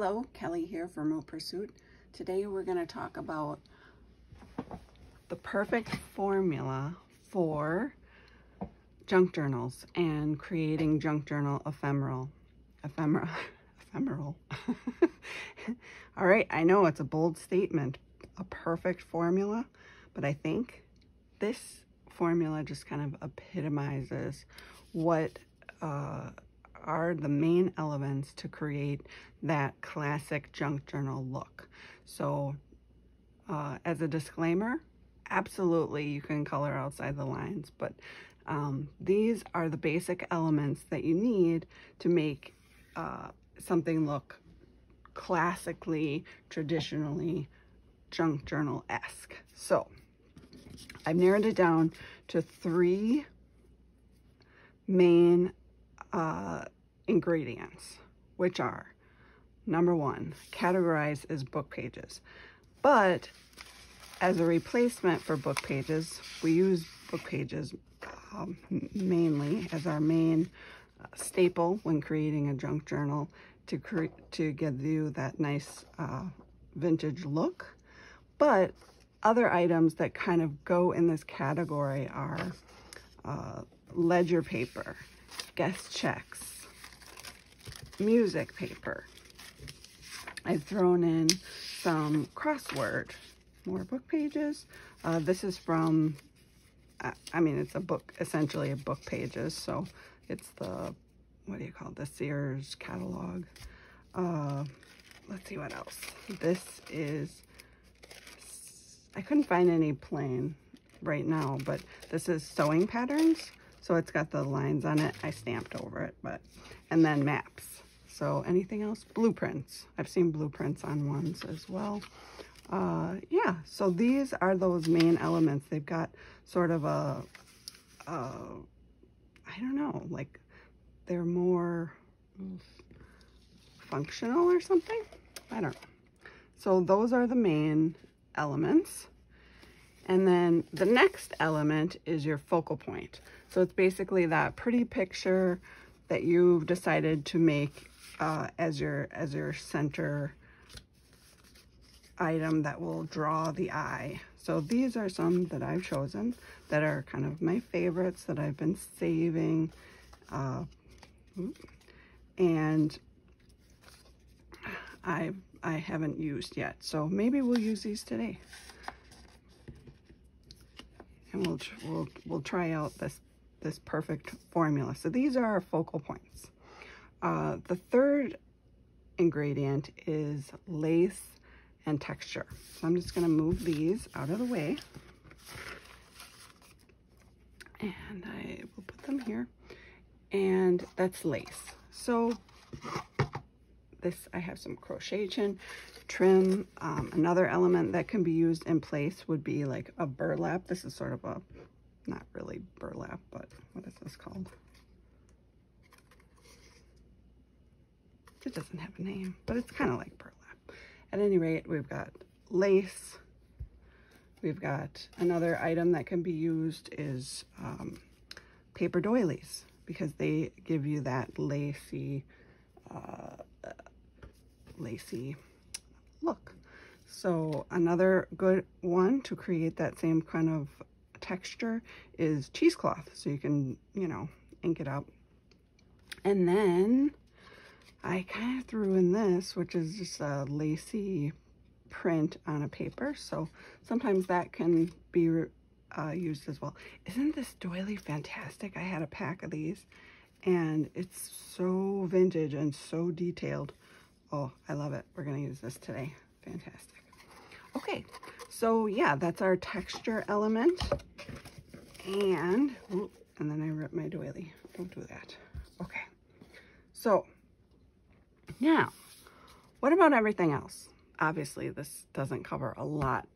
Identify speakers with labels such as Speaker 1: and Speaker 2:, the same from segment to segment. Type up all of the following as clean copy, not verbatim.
Speaker 1: Hello, Kelly here for Mo Pursuit. Today we're going to talk about the perfect formula for junk journals and creating junk journal ephemeral. All right, I know it's a bold statement, a perfect formula, but I think this formula just kind of epitomizes what are the main elements to create that classic junk journal look. So as a disclaimer, absolutely you can color outside the lines, but these are the basic elements that you need to make something look classically, traditionally junk journal-esque. So I've narrowed it down to 3 main ingredients, which are: number 1, categorize as book pages. But as a replacement for book pages, we use book pages mainly as our main staple when creating a junk journal to give you that nice vintage look. But other items that kind of go in this category are ledger paper, guest checks, music paper. I've thrown in some crossword, more book pages. This is from, I mean, it's a book, essentially a book pages. So it's the, what do you call it? The Sears catalog. Let's see what else. This is, I couldn't find any plain right now, but this is sewing patterns. So it's got the lines on it. I stamped over it, and then maps. So anything else? Blueprints. I've seen blueprints on ones as well. Yeah, so these are those main elements. They've got sort of a, I don't know, like they're more functional or something. I don't know. So those are the main elements. And then the next element is your focal point. So it's basically that pretty picture that you've decided to make as your center item that will draw the eye. So these are some that I've chosen that are kind of my favorites that I've been saving, and I haven't used yet. So maybe we'll use these today, and we'll try out this perfect formula. So these are our focal points. The third ingredient is lace and texture. So I'm just going to move these out of the way, and I will put them here. And that's lace. So this, I have some crochet trim. Another element that can be used in place would be like a burlap. This is sort of a, not really burlap, but what is this called? It doesn't have a name, but it's kind of like burlap. At any rate, we've got lace. We've got another item that can be used is paper doilies, because they give you that lacy look. So another good one to create that same kind of texture is cheesecloth. So you can, you know, ink it up. And then I kind of threw in this, which is just a lacy print on a paper. So sometimes that can be used as well. Isn't this doily fantastic? I had a pack of these, and it's so vintage and so detailed. Oh, I love it. We're going to use this today. Fantastic. Okay, so yeah, that's our texture element. And then I ripped my doily. Don't do that. Okay, so now, what about everything else? Obviously, this doesn't cover a lot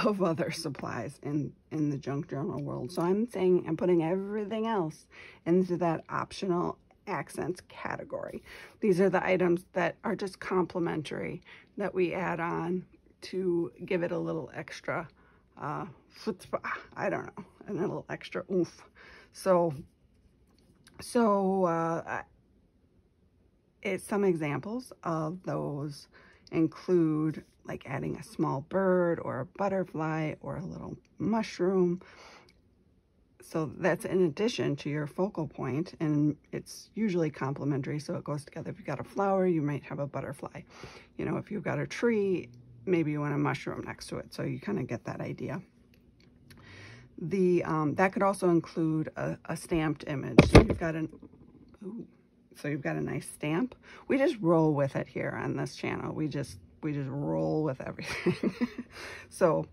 Speaker 1: of other supplies in the junk journal world. So I'm saying I'm putting everything else into that optional accents category. These are the items that are just complimentary that we add on to give it a little extra chutzpah, I don't know, a little extra oomph. So some examples of those include like adding a small bird or a butterfly or a little mushroom. So that's in addition to your focal point, and it's usually complementary, so it goes together. If you've got a flower, you might have a butterfly. You know, if you've got a tree, maybe you want a mushroom next to it, so you kind of get that idea. That could also include a stamped image. So you've got a nice stamp. We just roll with it here on this channel. We just roll with everything. So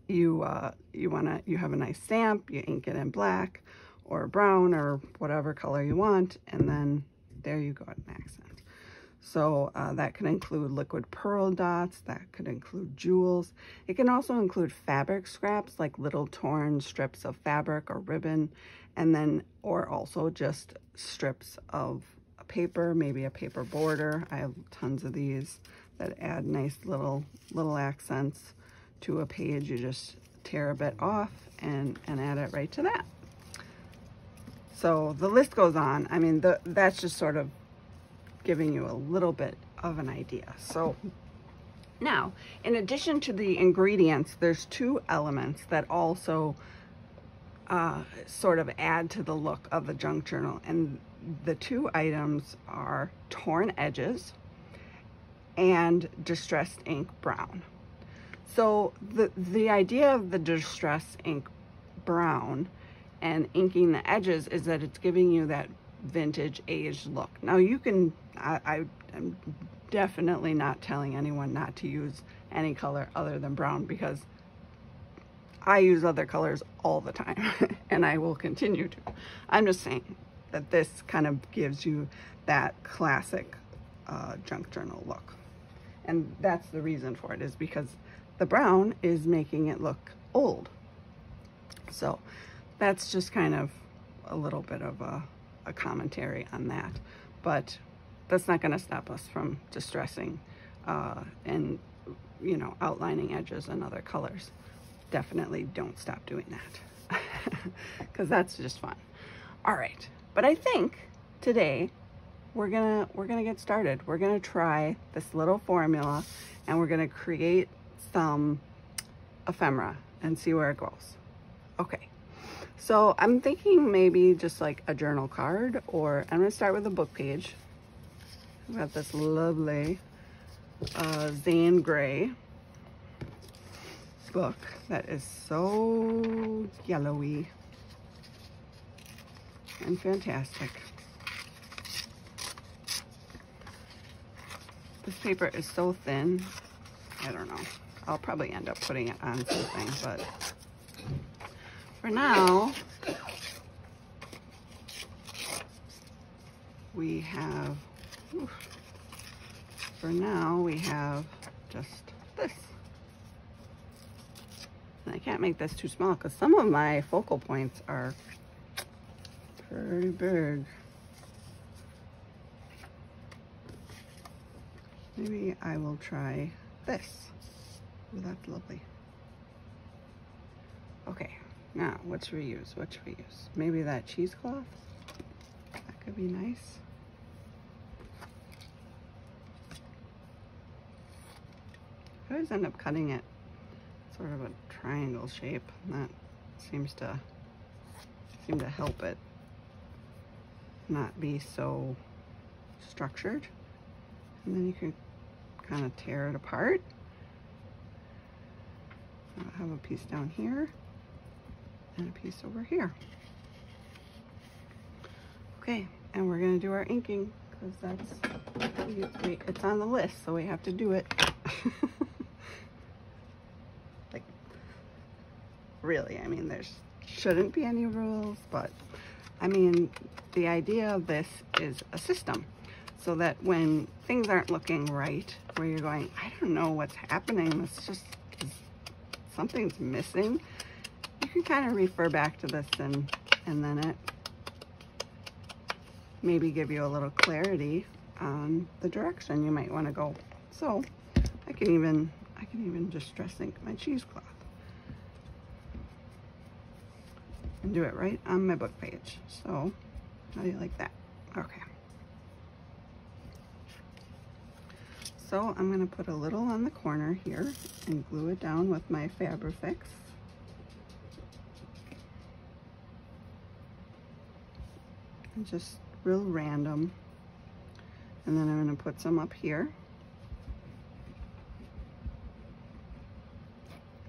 Speaker 1: you have a nice stamp, you ink it in black or brown or whatever color you want, and then there you go, an accent. So that could include liquid pearl dots, that could include jewels. It can also include fabric scraps, like little torn strips of fabric or ribbon, and then, or also just strips of a paper, maybe a paper border. I have tons of these that add nice little accents to a page. You just tear a bit off and add it right to that. So the list goes on. I mean, that's just sort of giving you a little bit of an idea. So now, in addition to the ingredients, there's two elements that also sort of add to the look of the junk journal. And the two items are torn edges and distressed ink brown. So the idea of the distressed ink brown and inking the edges is that it's giving you that vintage aged look. Now you can, I'm definitely not telling anyone not to use any color other than brown, because I use other colors all the time and I will continue to. I'm just saying that this kind of gives you that classic junk journal look. And that's the reason for it, is because the brown is making it look old. So that's just kind of a little bit of a commentary on that. But that's not going to stop us from distressing and, you know, outlining edges and other colors. Definitely don't stop doing that, because that's just fun. All right, but I think today we're gonna get started. We're gonna try this little formula and we're gonna create some ephemera and see where it goes. Okay, so I'm thinking maybe just like a journal card, or I'm gonna start with a book page. I've got this lovely Zane Grey book that is so yellowy and fantastic. This paper is so thin, I don't know. I'll probably end up putting it on something, but for now, we have just this. And I can't make this too small because some of my focal points are pretty big. Maybe I will try this. Ooh, that's lovely. Okay, now what should we use? What should we use? Maybe that cheesecloth? That could be nice. I always end up cutting it sort of a triangle shape, and that seems to help it not be so structured. And then you can kind of tear it apart. I'll have a piece down here and a piece over here. Okay, and we're gonna do our inking because it's on the list, so we have to do it. Like, really, I mean, there shouldn't be any rules, but I mean, the idea of this is a system, so that when things aren't looking right, where you're going, I don't know what's happening, it's just, something's missing, you can kind of refer back to this and then it maybe give you a little clarity on the direction you might want to go. So I can even just stress ink my cheesecloth and do it right on my book page. So how do you like that? Okay. So I'm going to put a little on the corner here and glue it down with my Fabrifix. And just real random. And then I'm going to put some up here.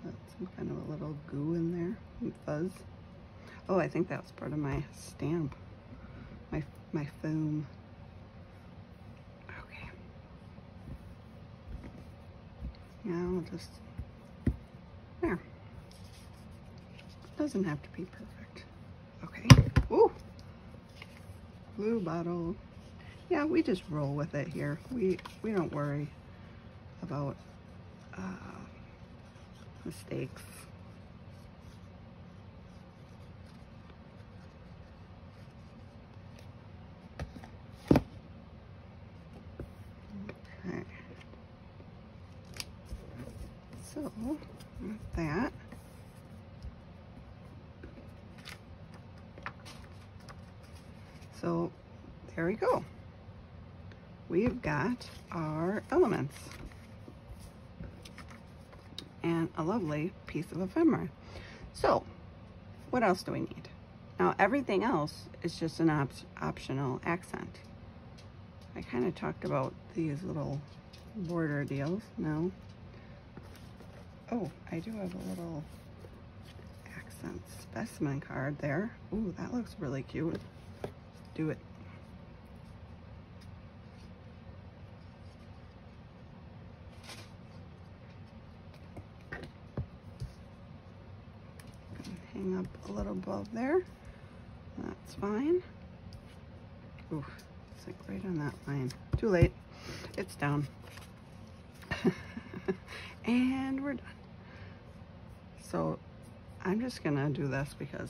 Speaker 1: Got some kind of a little goo in there, and fuzz. Oh, I think that was part of my stamp, my foam. Okay. Now I'll just, there. Doesn't have to be perfect. Okay. Ooh. Blue bottle. Yeah, we just roll with it here. We don't worry about mistakes. Okay. So, with that. So, there we go. We've got our elements and a lovely piece of ephemera. So, what else do we need? Now, everything else is just an optional accent. I kind of talked about these little border deals. No. Oh, I do have a little accent specimen card there. Ooh, that looks really cute. Do it. Hang up a little above there. That's fine. Oof, it's like right on that line. Too late. It's down. And we're done. So I'm just gonna do this because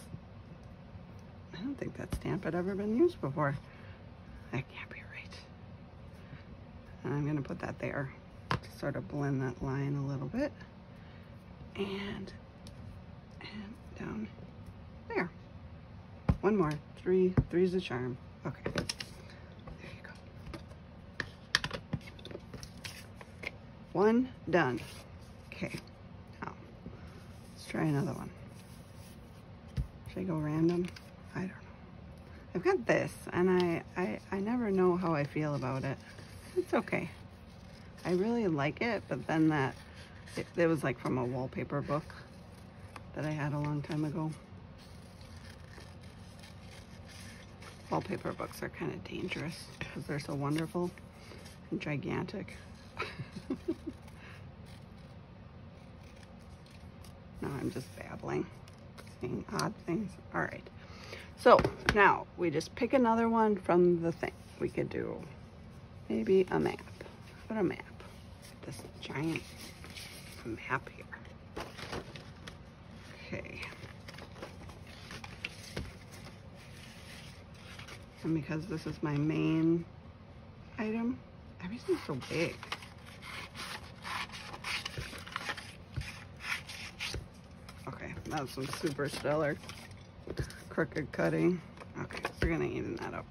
Speaker 1: I don't think that stamp had ever been used before. That can't be right. And I'm gonna put that there to sort of blend that line a little bit. And down there. One more. Three's a charm. Okay. There you go. One done. Okay. Now, let's try another one. Should I go random? I don't know. I've got this, and I never know how I feel about it. It's okay. I really like it, but then it was like from a wallpaper book that I had a long time ago. Wallpaper books are kind of dangerous because they're so wonderful and gigantic. No, I'm just babbling, saying odd things. All right. So now we just pick another one from the thing. We could do maybe a map. What a map. This giant map here. Okay. And because this is my main item, everything's so big. Okay, that's some super stellar crooked cutting. Okay, we're gonna even that up.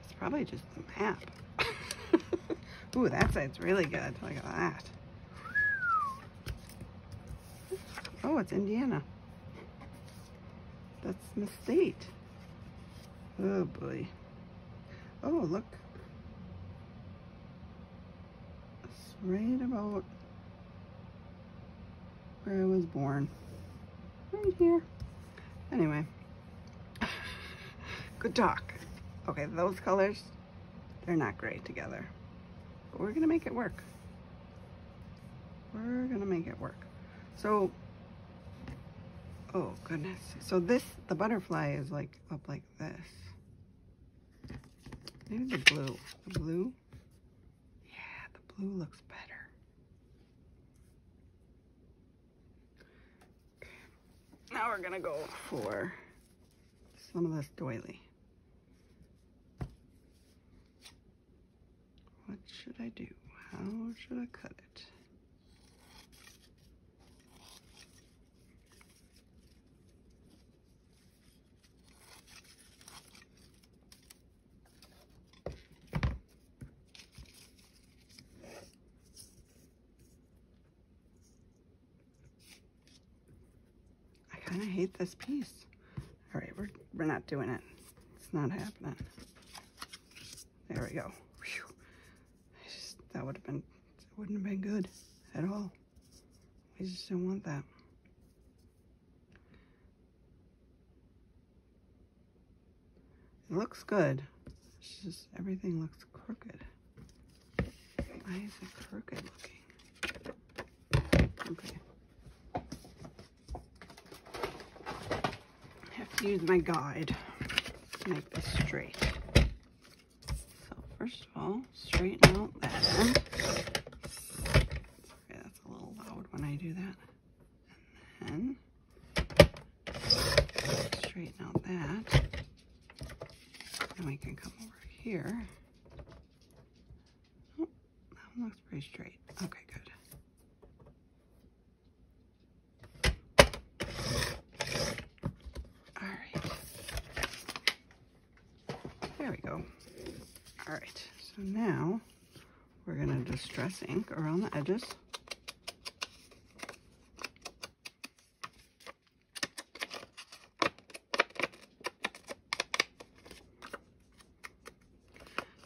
Speaker 1: It's probably just the map. Ooh, that side's really good. Look at that. Oh, it's Indiana. That's the state. Oh boy. Oh, look. It's right about where I was born. Right here. Anyway. Good talk. Okay, those colors, they're not great together. But we're gonna make it work. We're gonna make it work. So, oh goodness. So this, the butterfly is like up like this. Maybe the blue. The blue? Yeah, the blue looks better. Okay. Now we're gonna go for some of this doily. What should I do? How should I cut it? kind of hate this piece. All right, we're not doing it. It's not happening. There we go. Whew. That would have been, it wouldn't have been good at all. I just don't want that. It looks good. It's just everything looks crooked. Why is it crooked looking? Okay. I have to use my guide to make this straight. So first of all, straighten out that end. Sorry, that's a little loud when I do that. And then straighten out that. And we can come over here. Oh, that one looks pretty straight. Okay, good. All right. There we go. All right, so now we're gonna distress ink around the edges.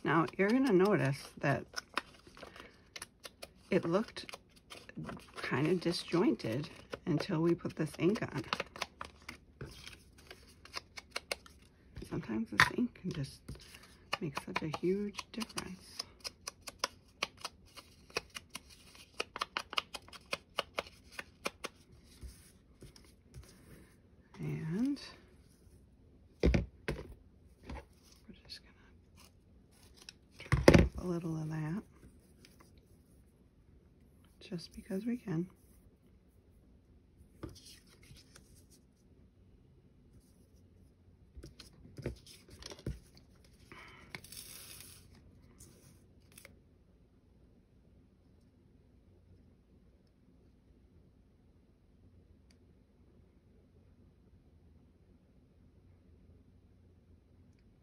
Speaker 1: Now you're gonna notice that it looked kind of disjointed until we put this ink on. Sometimes this ink can just make such a huge difference. And we're just gonna turn up a little of that, just because we can.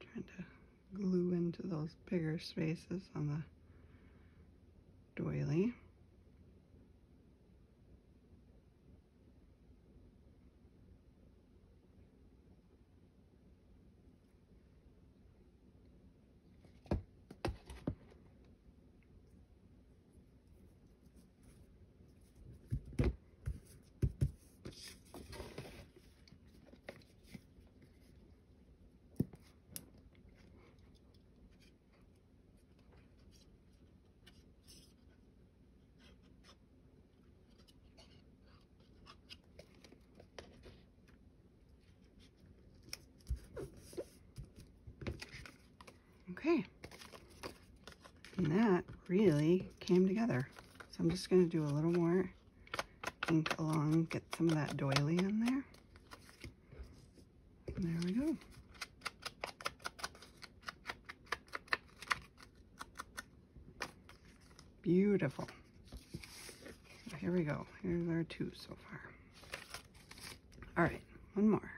Speaker 1: Trying to glue into those bigger spaces on the doily. Okay, and that really came together. So I'm just going to do a little more ink along, get some of that doily in there. And there we go. Beautiful. So here we go. Here's our two so far. All right, one more.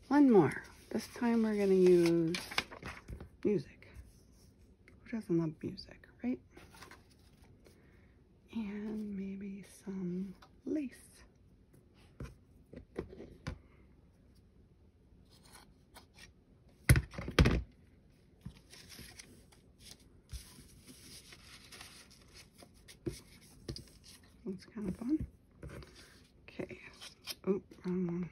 Speaker 1: One more. This time we're going to use music. Who doesn't love music, right? And maybe some lace. That's kind of fun. Okay. Oh, wrong one.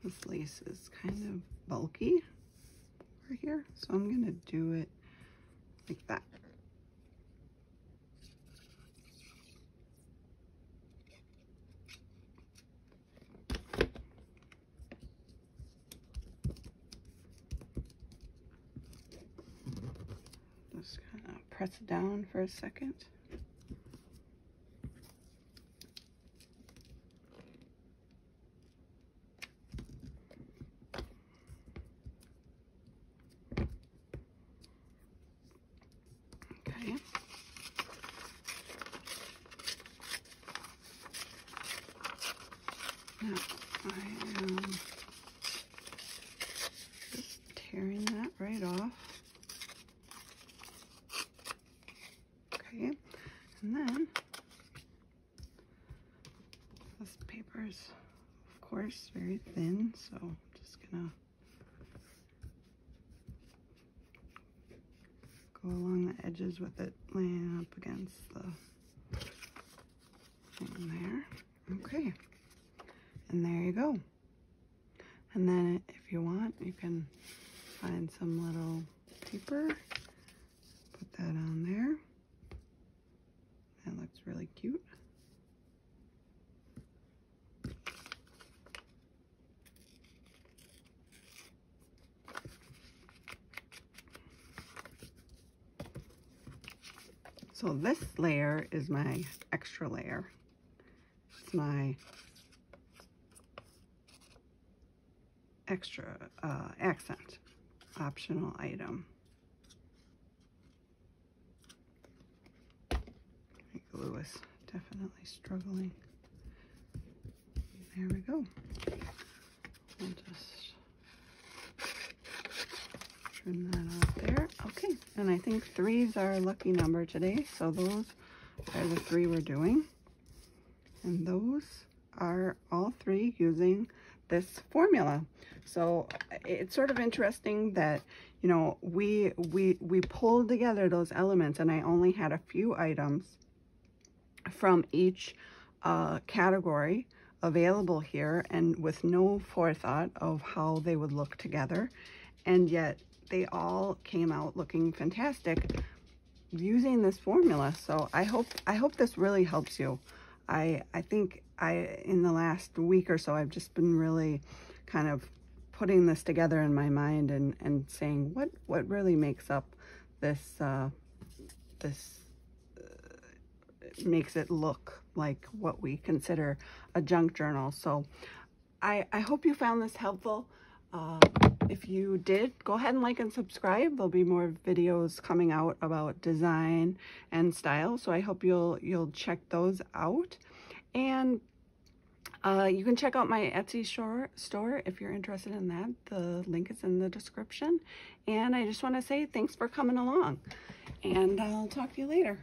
Speaker 1: This lace is kind of bulky over here, so I'm going to do it like that. gonna press it down for a second. Okay. Now I am just tearing that right off. Okay, and then this paper is, of course, very thin, so I'm just gonna go along the edges with it laying up against the thing there. Okay, and there you go. And then if you want, you can find some little paper, put that on there. That looks really cute. So this layer is my extra layer. It's my extra accent, optional item. My glue is definitely struggling. There we go. We'll just trim that off there. Okay, and I think 3 is our lucky number today. So those are the 3 we're doing. And those are all 3 using this formula. So it's sort of interesting that, you know, we pulled together those elements, and I only had a few items from each category available here, and with no forethought of how they would look together, and yet they all came out looking fantastic using this formula. So I hope this really helps you. I think in the last week or so, I've just been really kind of putting this together in my mind and saying what really makes up this makes it look like what we consider a junk journal. So I hope you found this helpful. If you did, go ahead and like and subscribe. There'll be more videos coming out about design and style, so I hope you'll check those out. And you can check out my Etsy store if you're interested in that. The link is in the description. And I just want to say thanks for coming along, and I'll talk to you later.